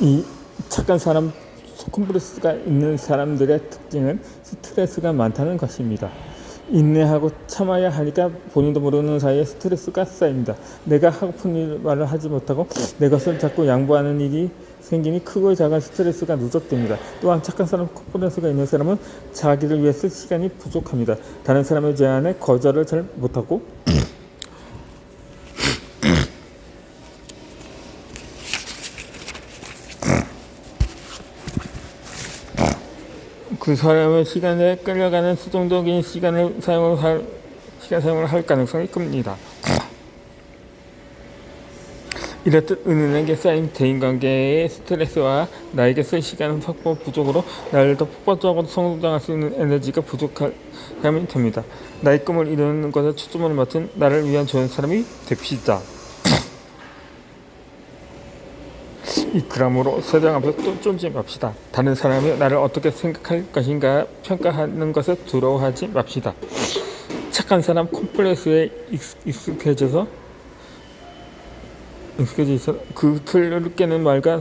이 착한 사람 콤플렉스가 있는 사람들의 특징은 스트레스가 많다는 것입니다. 인내하고 참아야 하니까 본인도 모르는 사이에 스트레스가 쌓입니다. 내가 하고픈 말을 하지 못하고 내 것을 자꾸 양보하는 일이 생기니 크고 작은 스트레스가 누적됩니다. 또한 착한 사람 콤플렉스가 있는 사람은 자기를 위해 쓸 시간이 부족합니다. 다른 사람의 제안에 거절을 잘 못하고 그 사람의 시간에 끌려가는 수동적인 시간 사용을 할 가능성이 큽니다. 이렇듯 은은하게 쌓인 대인관계의 스트레스와 나에게 쓸 시간 확보 부족으로 나를 더 폭발적으로 성장할 수 있는 에너지가 부족하면 됩니다. 나의 꿈을 이루는 것에 초점을 맞춘 나를 위한 좋은 사람이 됩시다. 그러므로 세상 앞에서 또 쫄지 맙시다. 다른 사람이 나를 어떻게 생각할 것인가 평가하는 것에 두려워하지 맙시다. 착한 사람 콤플렉스에 익숙해져 그 틀을 깨는 말과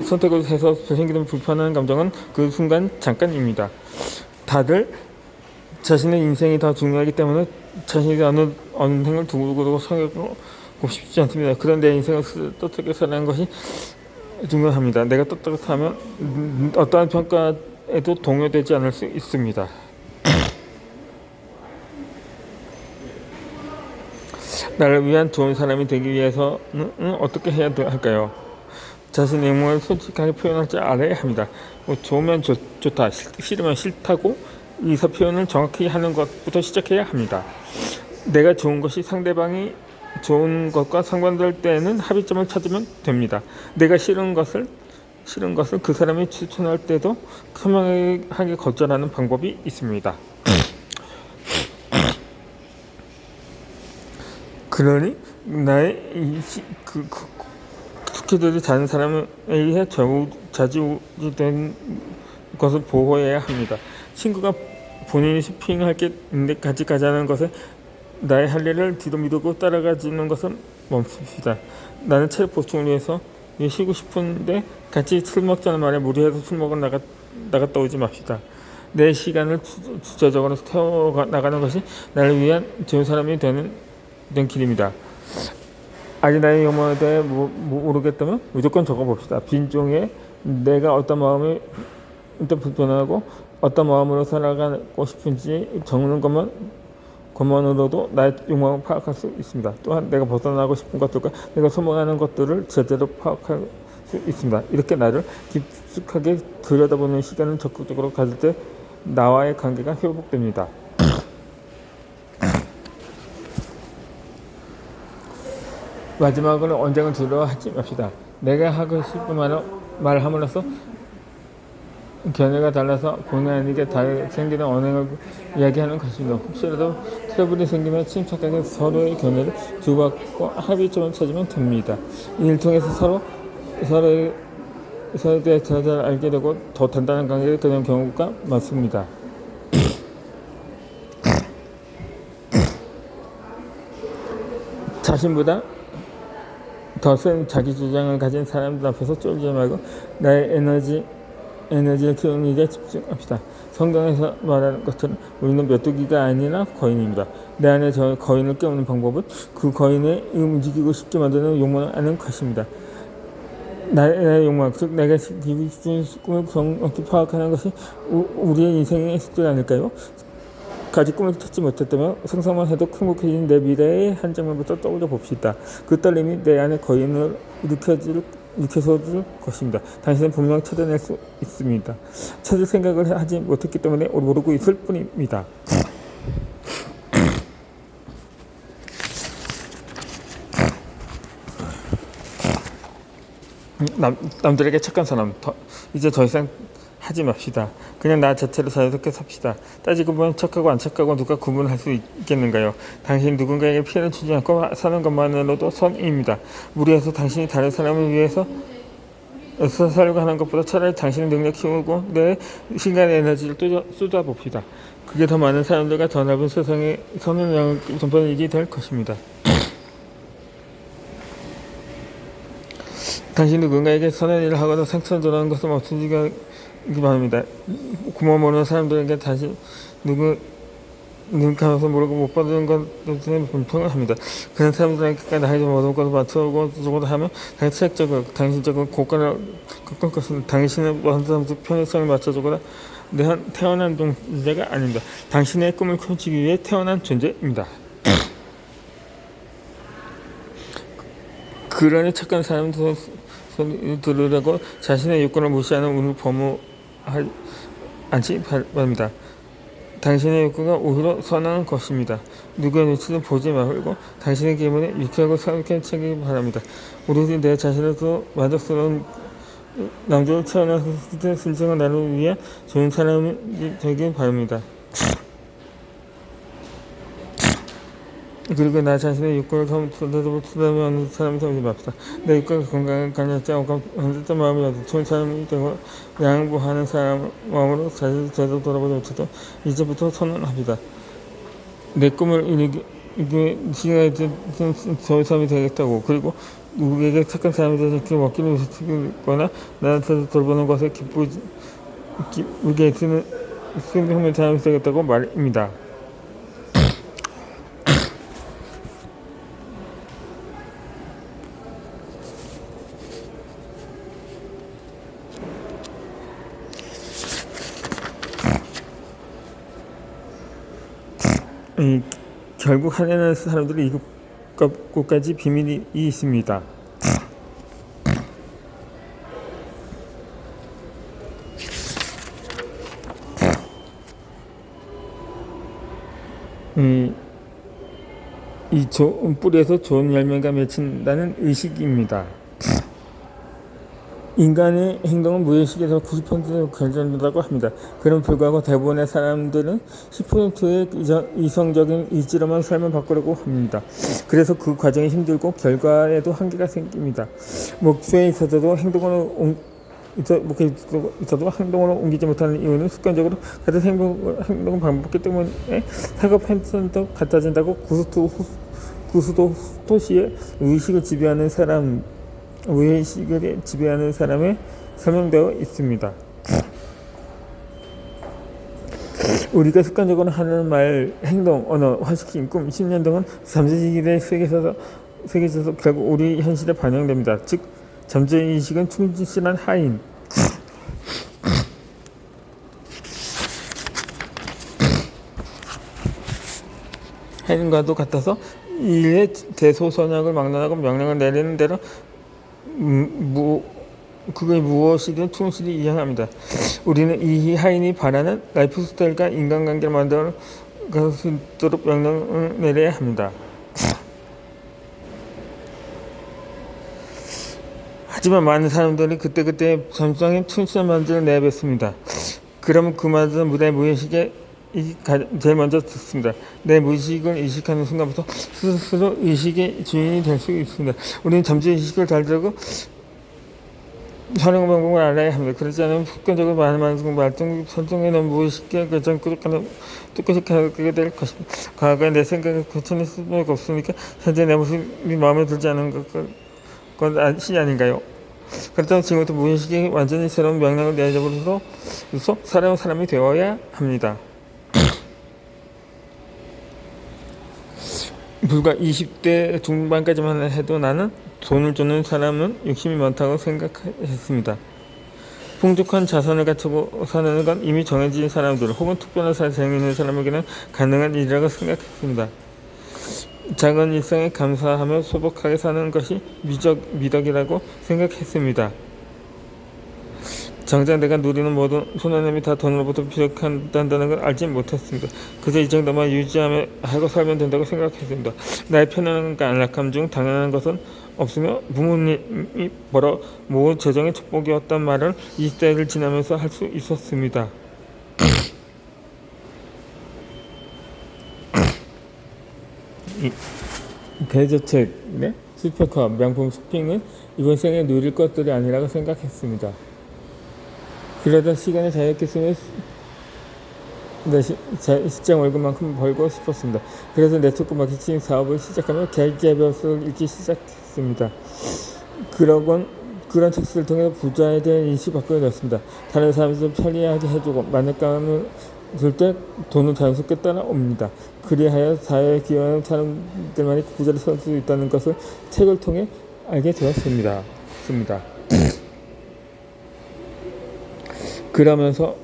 선택을 해서 생기는 불편한 감정은 그 순간 잠깐입니다. 다들 자신의 인생이 더 중요하기 때문에 자신이 어느 행을 두고두고 생각하고 싶지 않습니다. 그런데 인생을 떳떳하게 살아가는 것이 중요합니다. 내가 떳떳하면 어떠한 평가에도 동요되지 않을 수 있습니다. 나를 위한 좋은 사람이 되기 위해서는 어떻게 해야 할까요? 자신의 욕망을 솔직하게 표현할 줄 알아야 합니다. 좋으면 좋다, 싫으면 싫다고 의사 표현을 정확히 하는 것부터 시작해야 합니다. 내가 좋은 것이 상대방이 좋은 것과 상반될 때는 합의점을 찾으면 됩니다. 내가 싫은 것을 그 사람이 추천할 때도 선명하게 거절하는 방법이 있습니다. 그러니 나의 스케줄이 다른 사람에 의해 좌지우지된 것을 보호해야 합니다. 친구가 본인이 쇼핑할 게 있는데 같이 가자는 것에 나의 할 일을 뒤로 미루고 따라가지는 것은 멈춥시다. 나는 체력 보충을 위해서 쉬고 싶은데 같이 술 먹자는 말에 무리해서 술 먹으러 나갔다 오지 맙시다. 내 시간을 주도적으로 태워나가는 것이 나를 위한 좋은 사람이 되는 길입니다. 아직 나의 욕망에 대해 모르겠다면 무조건 적어봅시다. 빈 종이에 내가 어떤 마음이 일단 불편하고 어떤 마음으로 살아가고 싶은지 적는 것만으로도 나의 욕망을 파악할 수 있습니다. 또한 내가 벗어나고 싶은 것들과 내가 소망하는 것들을 제대로 파악할 수 있습니다. 이렇게 나를 깊숙하게 들여다보는 시간을 적극적으로 가질 때 나와의 관계가 회복됩니다. 마지막으로 언쟁을 두려워하지 맙시다. 내가 하고 싶은 말을 함으로써 견해가 달라서 본의 아니게 생기는 언행을 이야기하는 것입니다. 혹시라도 트러블이 생기면 침착하게 서로의 견해를 주고받고 합의점을 찾으면 됩니다. 이를 통해서 서로에 대해 잘 알게 되고 더 단단한 관계가 되는 경우가 많습니다. 자신보다 더 센 자기 주장을 가진 사람들 앞에서 쫄지 말고 나의 에너지를 키우는 일에 집중합시다. 성경에서 말하는 것처럼 우리는 메뚜기가 아니라 거인입니다. 내 안에 저 거인을 깨우는 방법은 그 거인의 움직이고 싶게 만드는 욕망을 아는 것입니다. 나의 욕망, 즉 내가 기분 꿈을 정확히 파악하는 것이 우리의 인생의 숙제 아닐까요? 가지 꿈을 찾지 못했다면 상상만 해도 행복해진 내 미래의 한 장면부터 떠올려 봅시다. 그 떨림이 내 안에 거인을 일으켜줄 것입니다. 당신은 분명 찾아낼 수 있습니다. 찾을 생각을 하지 못했기 때문에 모르고 있을 뿐입니다. 남들에게 착한 사람 이제 더 이상 하지 맙시다. 그냥 나 자체로 자유롭게 삽시다. 따지고 보면 착하고 안 착하고 누가 구분할 수 있겠는가요? 당신이 누군가에게 피해를 주지 않고 사는 것만으로도 선입니다. 무리해서 당신이 다른 사람을 위해서 살려고 하는 것보다 차라리 당신의 능력 키우고 내 시간의 에너지를 쏟아봅시다. 그게 더 많은 사람들과 더 넓은 세상에 선한 영향을 전파하는 일이 될 것입니다. 당신 누군가에게 선한 일을 하거나 상처를 전하는 것은 없으시기 바랍니다. 고마워 모르는 사람들에게 다시 눈 감아서 모르고 못 받은 것에 불평을 합니다. 그런 사람들에게 나이 좀 얻은 것을 맞춰오고 주고도 하면 체력적으로 당신적으로 고가를 겪을 것은 당신의 모든 사람들 편의성을 맞춰주거나 태어난 존재가 아닙니다. 당신의 꿈을 펼치기 위해 태어난 존재입니다. 그러니 착한 사람들 소리 들으려고 자신의 욕구를 무시하는 운을 범무하지 않지 바랍니다. 당신의 욕구가 오히려 선한 것입니다. 누구의 눈치도 보지 말고 당신의 기분에 유쾌하고 사롭게 채기 바랍니다. 우리들이 내 자신을 더 만족스러운 남자로 태어났을 때 실증을 나를 위해 좋은 사람이 되길 바랍니다. 그리고 나 자신의 욕구를 투자하며 하는 사람이 되지 맙시다. 내 욕구가 건강한 간략지 않고 언제든 마음이 어두 좋은 사람이 되고 양보하는 사람 마음으로 자신을 제대로 돌아보지 못해도 이제부터 선언합니다. 내 꿈을 이루기 시가 이제 좋은 사람이 되겠다고. 그리고 누구에게 착한 사람이 되서 그 먹기를 위해서거나 나한테 돌보는 것에 기쁘게 애쓰는 사람이 되겠다고 말입니다. 결국 하려는 사람들이 이것까지 비밀이 있습니다. 이 뿌리에서 좋은 열매가 맺힌다는 의식입니다. 인간의 행동은 무의식에서 90% 결정된다고 합니다. 그럼 불구하고 대부분의 사람들은 10%의 이성적인 의지로만 삶을 바꾸려고 합니다. 그래서 그 과정이 힘들고 결과에도 한계가 생깁니다. 목표에 있어서도 행동으로 옮기지 못하는 이유는 습관적으로 같은 행동을 반복했기 때문에 사고 패턴도 같아진다고 구스도시의 의식을 지배하는 사람에 설명되어 있습니다. 우리가 습관적으로 하는 말, 행동, 언어, 화식심, 꿈, 10년 동안 잠재의식에 새겨져서 결국 우리 현실에 반영됩니다. 즉, 잠재의식은 충실한 하인. 하인과도 같아서 이의 대소선약을 막론하고 명령을 내리는 대로 그게 무엇이든 충실히 이행합니다. 우리는 이 하인이 바라는 라이프 스타일과 인간관계를 만들어 갈 수 있도록 명령을 내려야 합니다. 하지만 많은 사람들이 그때그때 잠수함에 충실한 말들을 내뱉습니다. 그러면 그 말들은 무대 무의식에 제일 먼저 듣습니다. 내 무의식을 의식하는 순간부터 스스로 의식의 주인이 될 수 있습니다. 우리는 잠재의식을 잘 들고 활용 방법을 알아야 합니다. 그렇지 않으면 습관적으로 많은 말등 설정해놓은 무의식의 결정을 뚜렷이 하게 될 것입니다. 과거에 내 생각을 고쳐낼 수밖에 없으니까 현재 내 모습이 마음에 들지 않은 것이 아닌가요? 그렇다면 지금부터 무의식이 완전히 새로운 명령을 내려버려서 사람이 되어야 합니다. 불과 20대 중반까지만 해도 나는 돈을 주는 사람은 욕심이 많다고 생각했습니다. 풍족한 자산을 갖추고 사는 건 이미 정해진 사람들 혹은 특별한 사정이 있는 사람에게는 가능한 일이라고 생각했습니다. 작은 일상에 감사하며 소복하게 사는 것이 미덕이라고 생각했습니다. 정작 내가 누리는 모든 손해냄이 다 돈으로부터 비롯한다는 걸 알지 못했습니다. 그저 이 정도만 유지하고 살면 된다고 생각했습니다. 나의 편안함과 안락함 중 당연한 것은 없으며 부모님이 벌어 모은 재정의 축복이었단 말을 20대를 지나면서 할 수 있었습니다. 대저택, 슈퍼카, 명품 쇼핑은 이번 생에 누릴 것들이 아니라고 생각했습니다. 그러다 시간을 자유롭게 쓰며 시장 월급만큼 벌고 싶었습니다. 그래서 네트워크 마케팅 사업을 시작하며 개별서를 읽기 시작했습니다. 그러곤 그런 책들을 통해 부자에 대한 인식을 바꾸게 되었습니다. 다른 사람들 편리하게 해주고 만족감을 줄 때 돈은 자연스럽게 따라옵니다. 그리하여 사회에 기여하는 사람들만이 부자를 설 수 있다는 것을 책을 통해 알게 되었습니다. 그러면서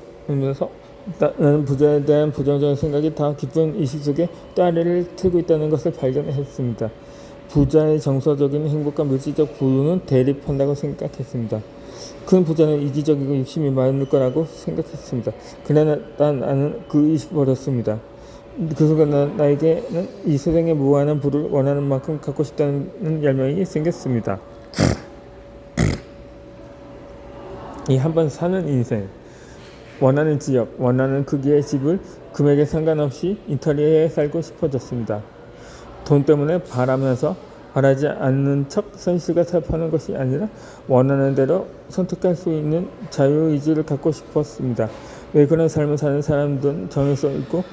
나는 부자에 대한 부정적인 생각이 다 깊은 의식 속에 따리를 틀고 있다는 것을 발견했습니다. 부자의 정서적인 행복과 물질적 부유는 대립한다고 생각했습니다. 큰 부자는 이기적이고 욕심이 많을 거라고 생각했습니다. 그러나 나는 그 의식을 버렸습니다. 그 순간 나에게는 이 세상의 무한한 부를 원하는 만큼 갖고 싶다는 열망이 생겼습니다. 이 한번 사는 인생, 원하는 지역, 원하는 크기의 집을 금액에 상관없이 이탈리아에 살고 싶어졌습니다. 돈 때문에 바라지 않는 척 현실과 살펴는 것이 아니라 원하는 대로 선택할 수 있는 자유의지를 갖고 싶었습니다. 왜 그런 삶을 사는 사람들은 정해져 있고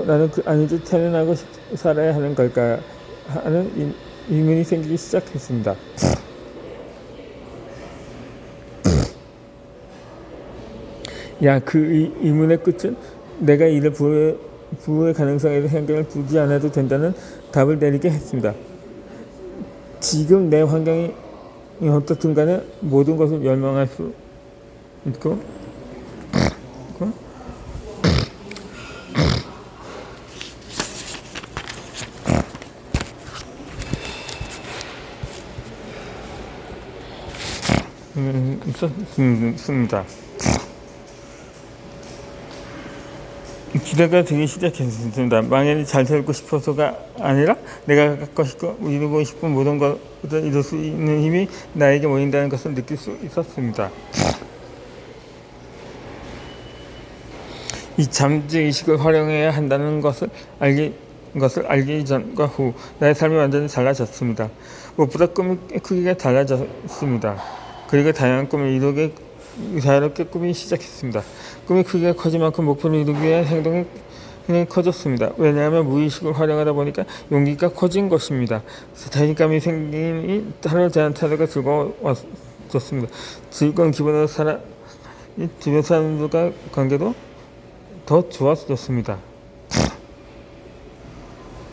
나는 그 아니듯 태어나고 살아야 하는 걸까 하는 의문이 생기기 시작했습니다. 그 의문의 끝은 내가 이를 부의 가능성에 생각을 두지 않아도 된다는 답을 내리게 했습니다. 지금 내 환경이 어떻든 간에 모든 것을 멸망할 수 있고 있었습니다. 기대가 되기 시작했습니다. 망연히 잘 살고 싶어서가 아니라 내가 갖고 싶고 이루고 싶은 모든 것을 이룰 수 있는 힘이 나에게 모인다는 것을 느낄 수 있었습니다. 이 잠재의식을 활용해야 한다는 것을 알기 전과 후 나의 삶이 완전히 달라졌습니다. 무엇보다 꿈의 크기가 달라졌습니다. 그리고 다양한 꿈을 이루게 자유롭게 꾸미기 시작했습니다. 꿈의 크기가 커진 만큼 목표를 이루기 위한 행동이 커졌습니다. 왜냐하면 무의식을 활용하다 보니까 용기가 커진 것입니다. 자신감이 생기니 하루 대한 태도가 즐거워졌습니다. 즐거운 기분으로 주변 사람들과 관계도 더 좋아졌습니다.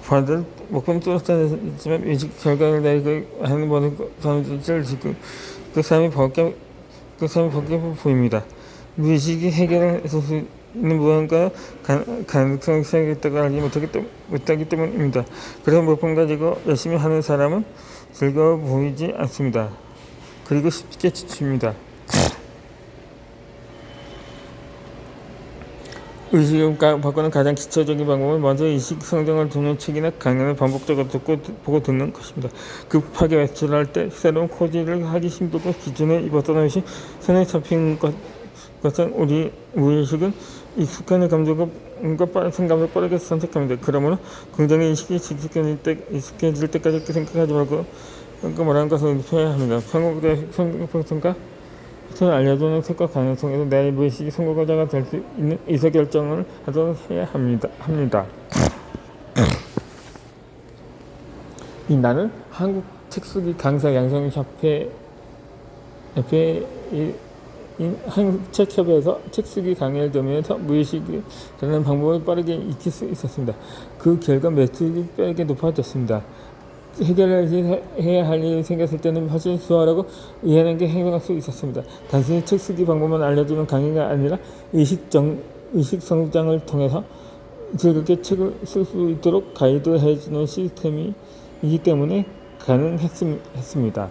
반대로 목표는 뚜렷하지만 의식 결과를 내게 하는 모든 사람들을 지금 그 사람이 벗겨 보입니다. 무의식이 해결할 수 있는 무언가 가능성이 생겼다고 알지 못하기 때문입니다. 그래서 목표를 가지고 열심히 하는 사람은 즐거워 보이지 않습니다. 그리고 쉽게 지칩니다. 의식을 바꾸는 가장 기초적인 방법은 먼저 의식 성장을 도는 책이나 강연을 반복적으로 보고 듣는 것입니다. 급하게 외출할 때 새로운 코디를 하기 힘들고 기존에 입었던 옷이 손에 잡힌 것은 우리 무의식은 익숙한 감정과 빠른 생각을 빠르게 선택합니다. 그러므로 긍정의 의식이 익숙해질 때까지 생각하지 말고 말하는 것을 표현해야 합니다. 평균과 저는 알려주는 색과 가능성에서 내 무의식이 선거자가 될 수 있는 의사결정을 하도록 해야 합니다. 나는 한국 책쓰기 강사 양성협회 한국책협회에서 책쓰기 강의를 들으면서 무의식이 되는 방법을 빠르게 익힐 수 있었습니다. 그 결과 매출이 빠르게 높아졌습니다. 해야 할 일이 생겼을 때는 훨씬 수월하고 이해하는 게 행동할 수 있었습니다. 단순히 책 쓰기 방법만 알려주는 강의가 아니라 의식 성장을 통해서 즐겁게 책을 쓸 수 있도록 가이드해주는 시스템이기 때문에 가능했습니다.